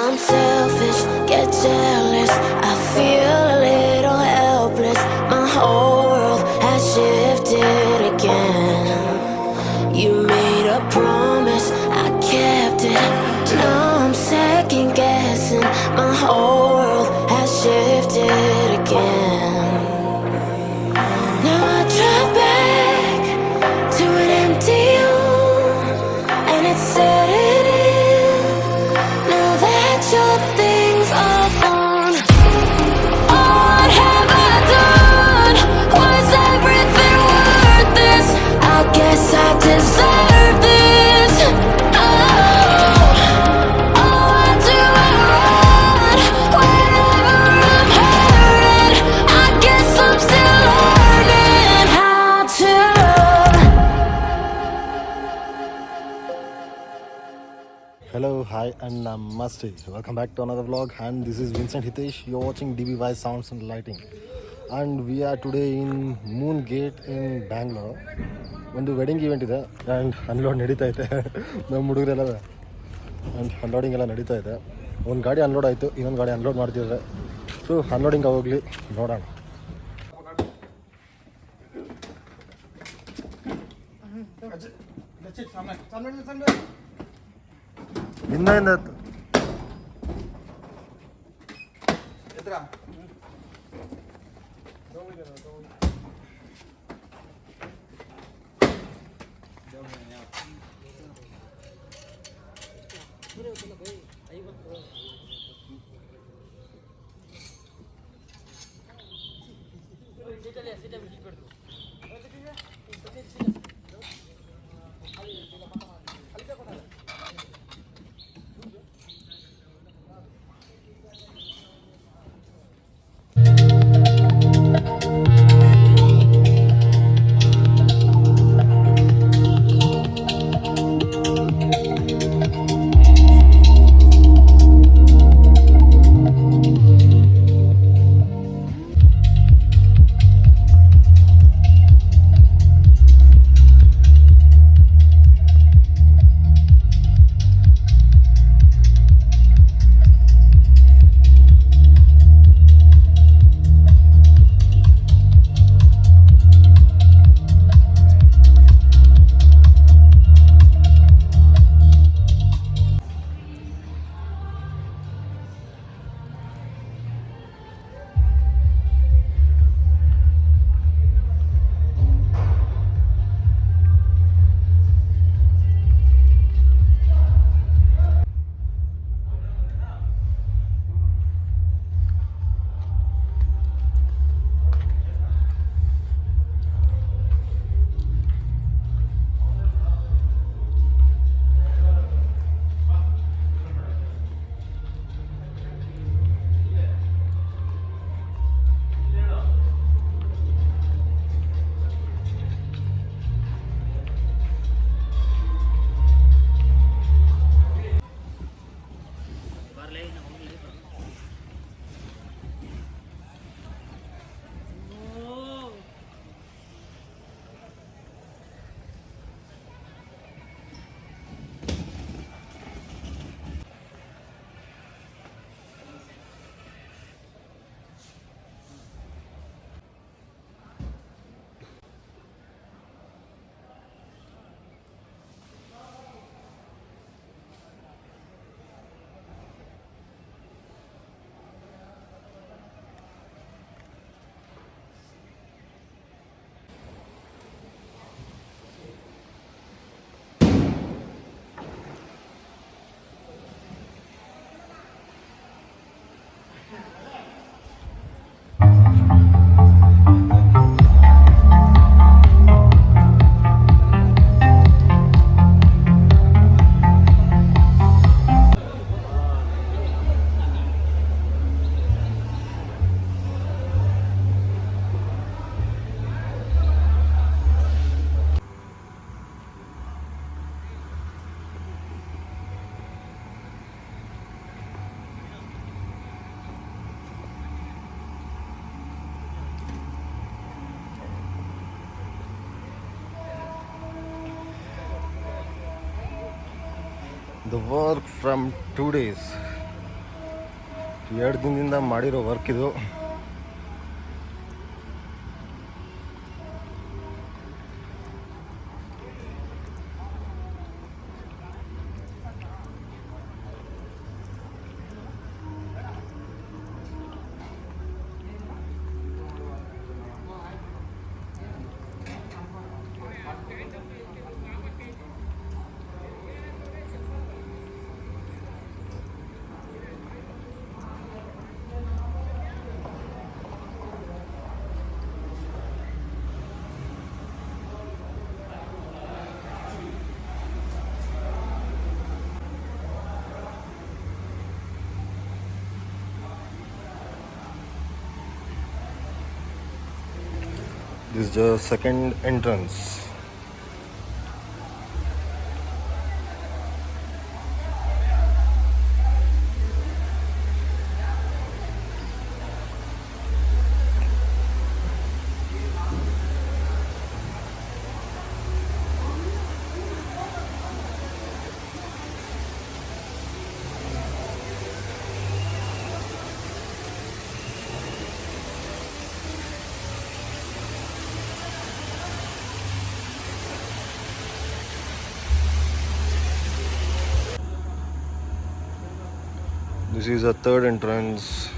I'm selfish, get jealous. I feel a little helpless. My whole world has shifted again. You made a promise, I kept it. Now I'm second guessing. My whole world has shifted again. Now I drive back to an empty home, and it's setting in. Now that your things are gone, what have I done? Was everything worth this? I guess I deserve this. Why do I run whenever I'm hurting? I guess I'm still learning how to love. Hello, hi, and namaste. Welcome back to another vlog. And this is Vincent Hitesh. You're watching DBY Sounds and Lighting. And we are today in Moon Gate in Bangalore. ಒಂದು wedding event ಇದೆ and unload ನಡೀತಾ ಇದೆ. ನಮ್ಮ ಹುಡುಗರೆಲ್ಲ and unloading ಎಲ್ಲ ನಡೀತಾ ಇದೆ. ಒಂದು ಗಾಡಿ ಅನ್ಲೋಡ್ ಆಯಿತು, ಇನ್ನೊಂದು ಗಾಡಿ ಅನ್ಲೋಡ್ ಮಾಡ್ತಿದ್ದಾರೆ. ಸೊ ಅನ್ಲೋಡಿಂಗ್ ಹೋಗಲಿ, ನೋಡೋಣ. ಹಿಂದೆ the work from 2 days ಎರಡು ದಿನದಿಂದ ಮಾಡಿರೋ ವರ್ಕ್ ಇದು. This is the second entrance. This is a third entrance.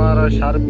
होणार शार्प.